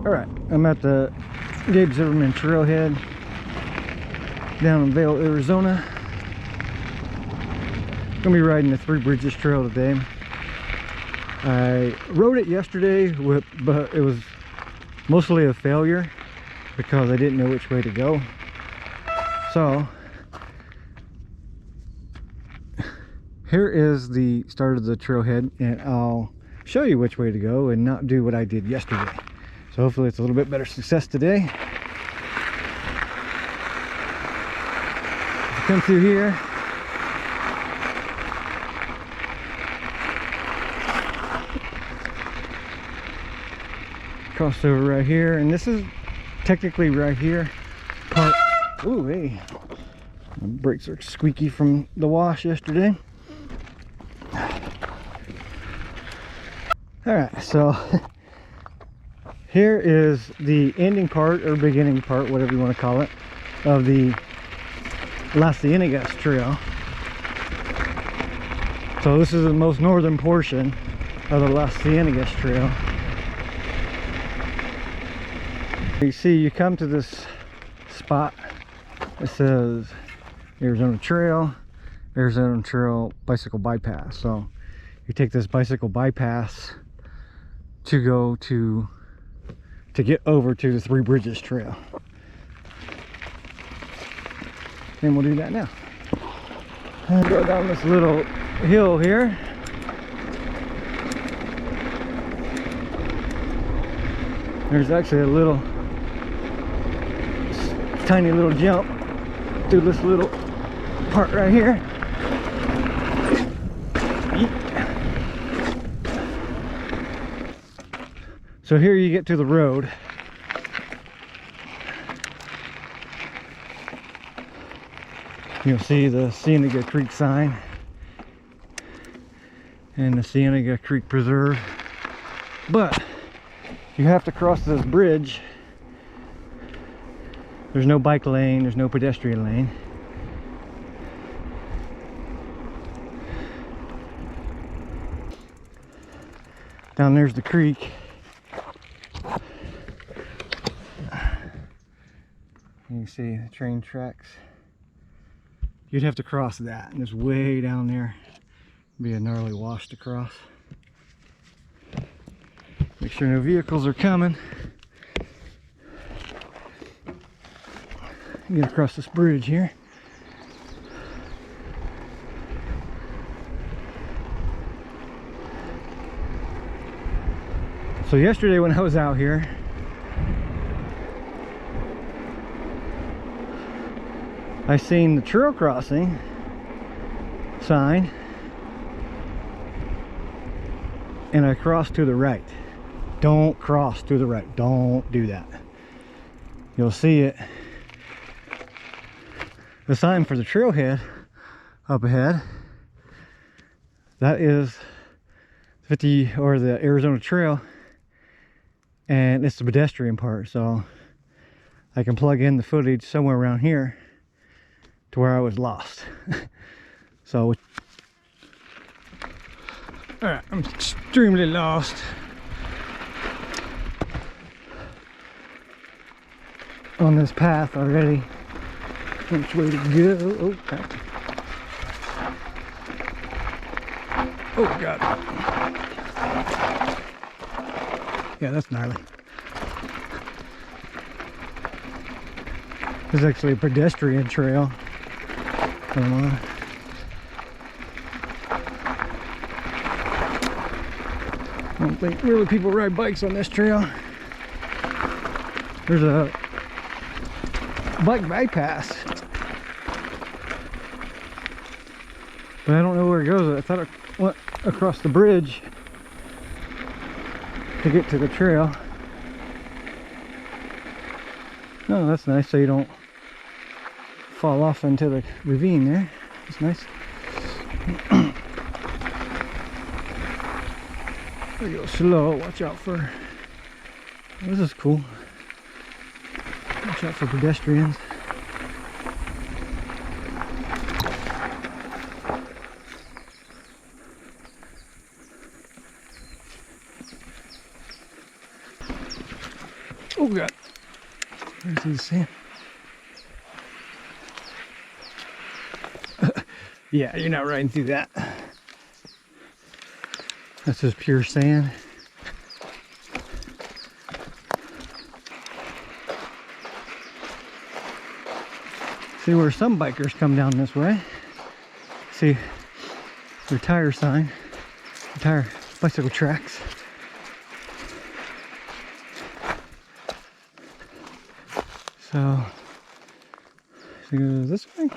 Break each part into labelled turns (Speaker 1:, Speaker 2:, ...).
Speaker 1: Alright, I'm at the Gabe Zimmerman Trailhead down in Vail, Arizona. Gonna be riding the Three Bridges Trail today. I rode it yesterday, but it was mostly a failure because I didn't know which way to go. So here is the start of the trailhead, and I'll show you which way to go and not do what I did yesterday. So hopefully it's a little bit better success today. If you come through here, cross over right here, and this is technically right here. Ooh, hey, my brakes are squeaky from the wash yesterday. All right, so here is the ending part or beginning part, whatever you want to call it, of the Las Ciénegas Trail. So this is the most northern portion of the Las Ciénegas Trail. You see, you come to this spot, it says Arizona Trail bicycle bypass. So you take this bicycle bypass to go to get over to the Three Bridges Trail, and we'll do that now. And go down this little hill here. There's actually a little tiny little jump through this little part right here. So here you get to the road. You'll see the Ciénega Creek sign and the Ciénega Creek Preserve. But you have to cross this bridge. There's no bike lane, there's no pedestrian lane. Down there's the creek. You can see the train tracks. You'd have to cross that, and it's way down there. It'd be a gnarly wash to cross. Make sure no vehicles are coming. Get across this bridge here. So yesterday when I was out here, I seen the trail crossing sign, and I crossed to the right. Don't cross to the right. Don't do that. You'll see it. The sign for the trailhead up ahead, that is 50 or the Arizona Trail, and it's the pedestrian part. So I can plug in the footage somewhere around here to where I was lost. So all right, I'm extremely lost. On this path already. Which way to go? Oh, crap. Oh, God. Yeah, that's gnarly. This is actually a pedestrian trail. Come on. I don't think really people ride bikes on this trail. There's a bike bypass, but I don't know where it goes. I thought it went across the bridge to get to the trail. Oh, that's nice, so you don't fall off into the ravine there. That's nice. We go slow, watch out for, this is cool. Watch out for pedestrians. Oh God. Where's the sand? Yeah, you're not riding through that. That's just pure sand. See where some bikers come down this way. See their tire sign, tire bicycle tracks. So go this way.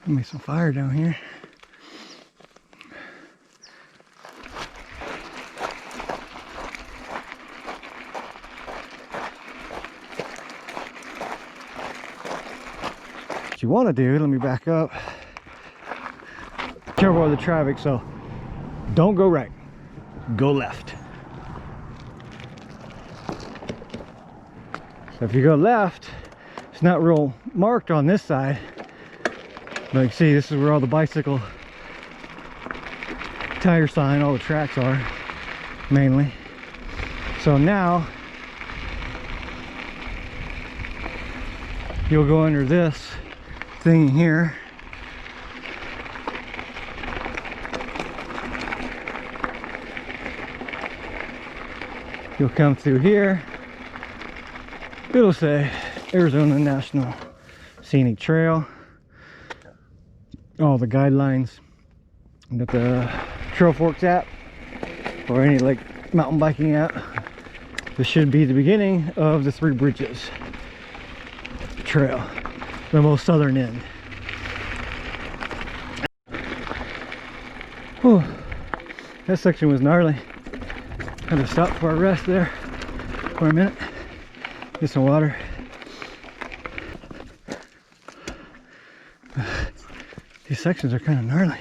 Speaker 1: Make some fire down here. What you want to do, let me back up. Careful with the traffic, so don't go right, go left. So if you go left, it's not real marked on this side. But you can see this is where all the bicycle tire sign, all the tracks are, mainly. So now you'll go under this thing here. You'll come through here. It'll say Arizona National Scenic Trail. All the guidelines that the Trail Forks app or any like mountain biking app. This should be the beginning of the Three Bridges Trail, the most southern end. Whew. That section was gnarly. Had to stop for a rest there for a minute, get some water. These sections are kind of gnarly.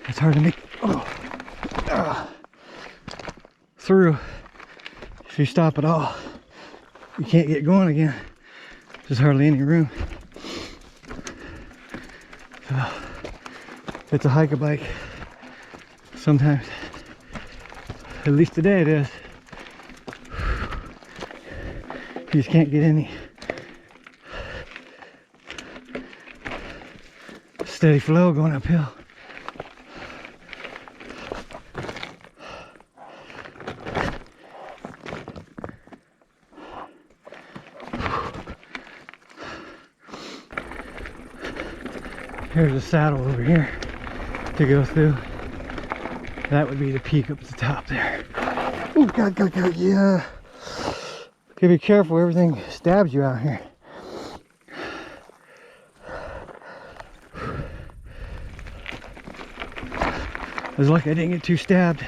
Speaker 1: It's hard to make through if you stop at all. You can't get going again. There's hardly any room. So, it's a hike a bike. Sometimes, at least today it is. You just can't get any steady flow going uphill. Here's a saddle over here to go through. That would be the peak up at the top there. Oh, God, yeah. Okay, be careful, everything stabs you out here. I was lucky I didn't get too stabbed.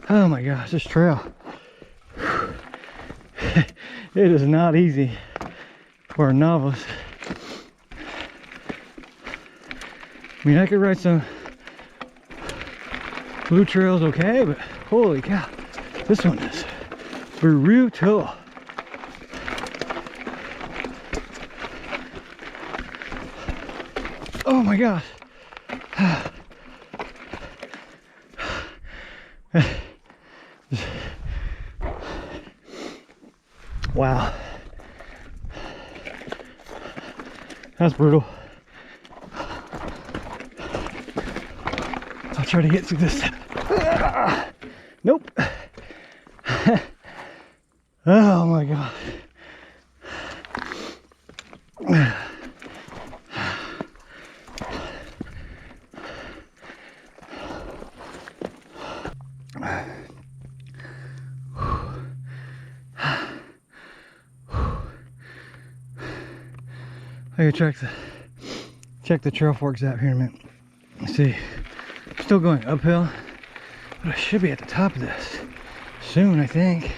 Speaker 1: Oh my gosh, this trail. It is not easy for a novice. I mean, I could ride some blue trails okay, but holy cow, this one is brutal. Oh my gosh. Wow. That's brutal. I'll try to get through this. Nope. Oh my God. I gotta check the Trail Forks app here in a minute. Let's see. Still going uphill, but I should be at the top of this soon, I think.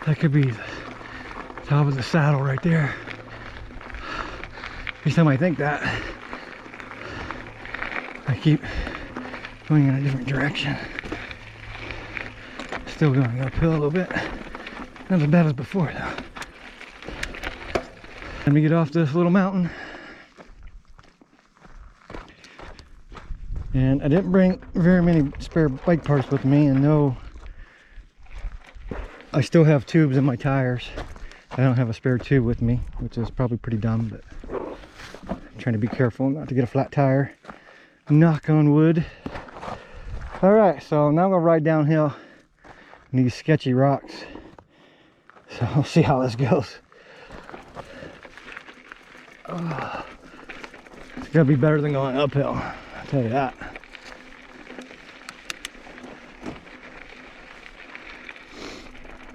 Speaker 1: That could be the top of the saddle right there. Each time I think that, I keep going in a different direction. Still going uphill a little bit. Not as bad as before though. Let me get off this little mountain. And I didn't bring very many spare bike parts with me, and no, I still have tubes in my tires. I don't have a spare tube with me, which is probably pretty dumb, but I'm trying to be careful not to get a flat tire. Knock on wood. All right, so now I'm gonna ride downhill in these sketchy rocks. So we'll see how this goes. Oh, it's gonna be better than going uphill, I'll tell you that.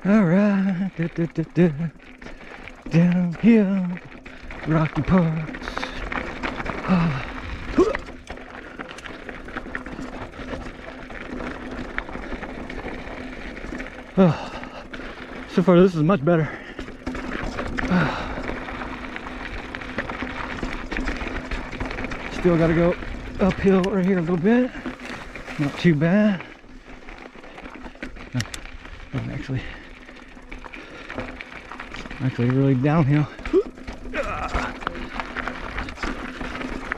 Speaker 1: All right, downhill, rocky parts. Oh, so far this is much better. Still got to go uphill right here a little bit. Not too bad. No, actually really downhill.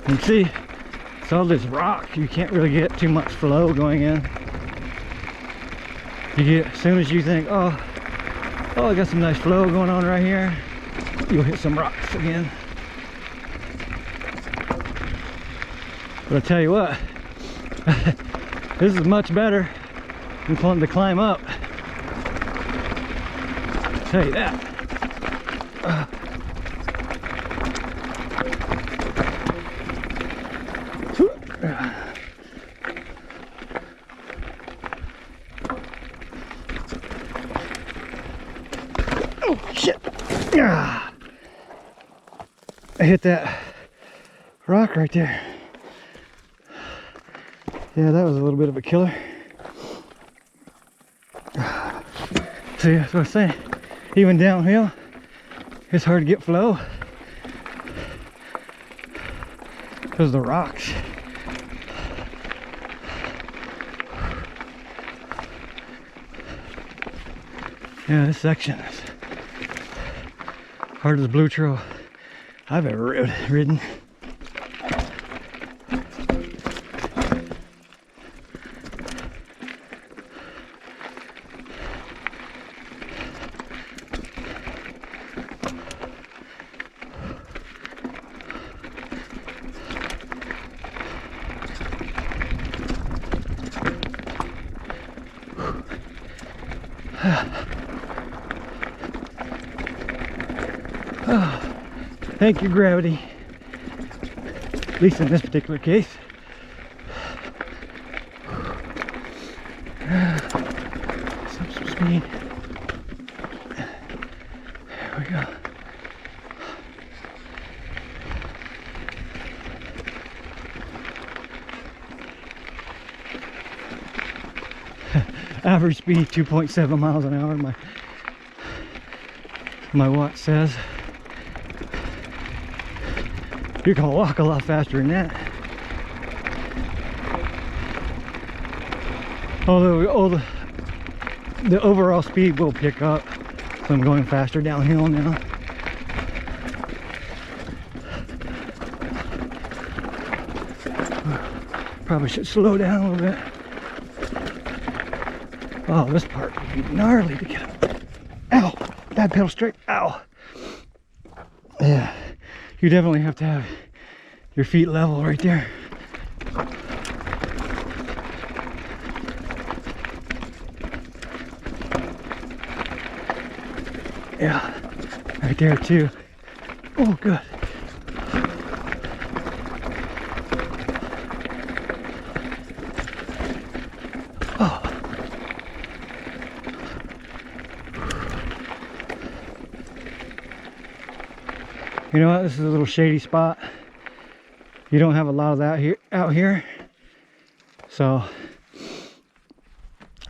Speaker 1: And see, it's all this rock. You can't really get too much flow going in. You get, as soon as you think, oh, I got some nice flow going on right here, you'll hit some rocks again. But I tell you what, this is much better than wanting to climb up. I'll tell you that. Oh shit! I hit that rock right there. Yeah, that was a little bit of a killer. See, that's what I'm saying. Even downhill, it's hard to get flow because of the rocks. Yeah, this section is hardest blue trail I've ever ridden. Oh, thank you, gravity. At least in this particular case. Some speed. There we go. Average speed 2.7 miles an hour. My watch says. You can walk a lot faster than that. Although the overall speed will pick up, so I'm going faster downhill now. Probably should slow down a little bit. Oh, this part would be gnarly to get up. Ow! Bad pedal straight. Ow! Yeah. You definitely have to have your feet level right there. Yeah, right there too. Oh, good. Oh. You know what? This is a little shady spot. You don't have a lot of that out here, so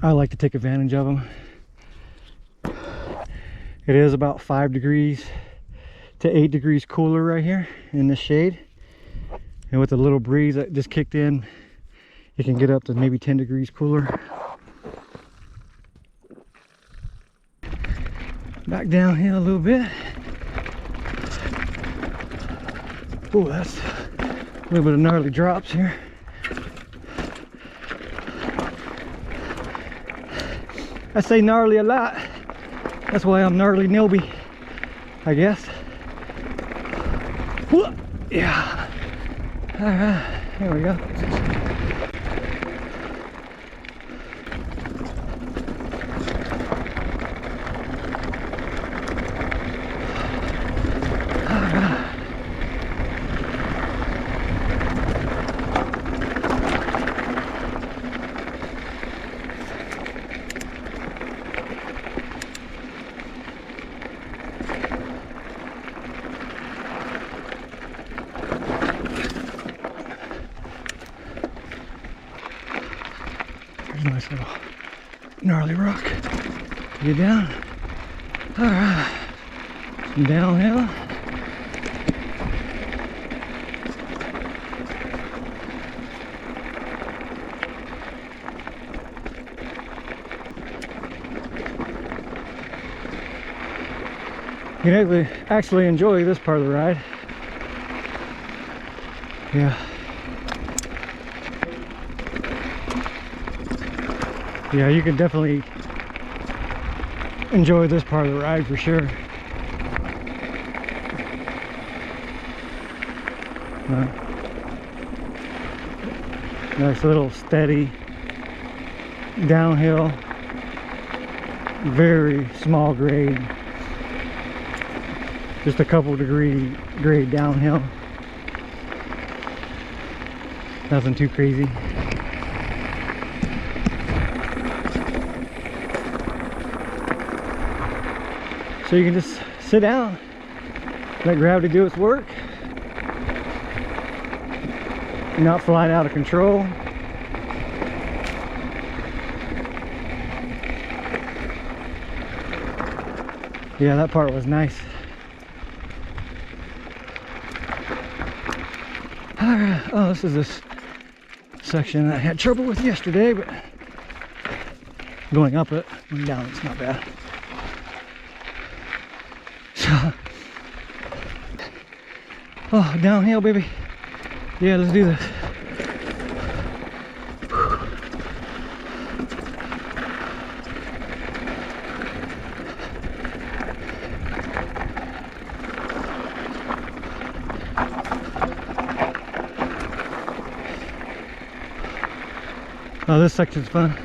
Speaker 1: I like to take advantage of them. It is about 5 degrees to 8 degrees cooler right here in the shade, and with a little breeze that just kicked in, it can get up to maybe 10 degrees cooler. Back downhill a little bit. Oh, that's a little bit of gnarly drops here. I say gnarly a lot. That's why I'm gnarly Nilby, I guess. Whoa. Yeah. All right, there we go. There's a nice little gnarly rock to get down. All right, some downhill. You can actually enjoy this part of the ride. Yeah. Yeah, you can definitely enjoy this part of the ride for sure. Nice little steady downhill, very small grade, just a couple degree grade downhill, nothing too crazy. So you can just sit down, let gravity do its work. You're not flying out of control. Yeah, that part was nice. Alright, oh, this is this section I had trouble with yesterday, but going up it, going down it's not bad. So, oh, downhill, baby. Yeah, let's do this. Oh, this section's fun.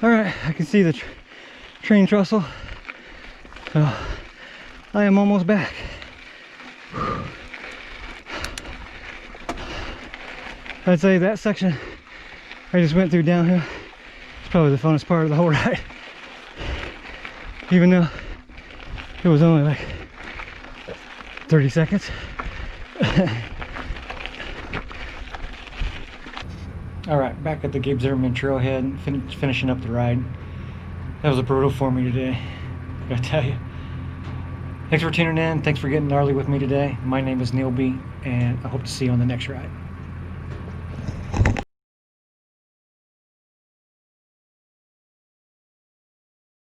Speaker 1: All right, I can see the train trestle. So I am almost back. I'd say that section I just went through downhill is probably the funnest part of the whole ride. Even though it was only like 30 seconds. All right, back at the Gabe Zimmerman trailhead, finishing up the ride. That was a brutal for me today, I gotta tell you. Thanks for tuning in. Thanks for getting gnarly with me today. My name is Neil B, and I hope to see you on the next ride.